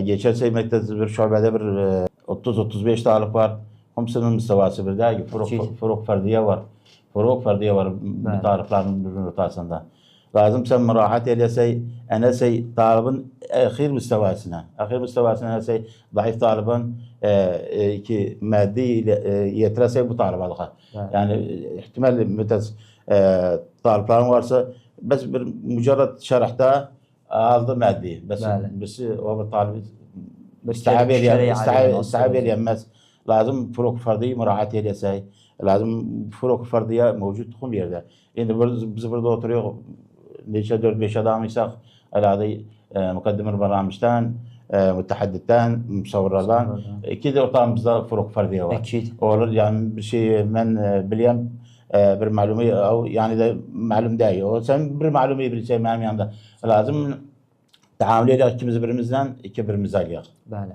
Geçen sene bir şubede bir 30-35 talip var. Hamsının müstevası bir değil. Furuk ferdiye var. Furuk ferdiye var bu taliplerin birbirinin ortasında. Lazım sen murahat eylesey, enesey talibin ahir müstevasına. Ahir müstevasına enesey zayıf talibin ki maddi yetiresey bu talibalığa. Yani ihtimal mütez taliplerin varsa bes bir mücerred şerhta aldı maddi. Bes o bir talip استعاب يمس لازم فروق فردية مراعاة يدسي لازم فروق فردية موجود تكون يرده يعني biz burada oturuyor ليش دور بيش adam يساق العادي مقدم البرامجتان متحدثten مصورlardan ikide ortamızda furuk ferdiye var. Olur yani bir şey ben biliyorum bir malumu yani de malum değil. O sen bir malumu bir şey benim yanımda lazım. Tahammül edək ikimiz birimizdən, iki birimiz alıyaq. Bəli.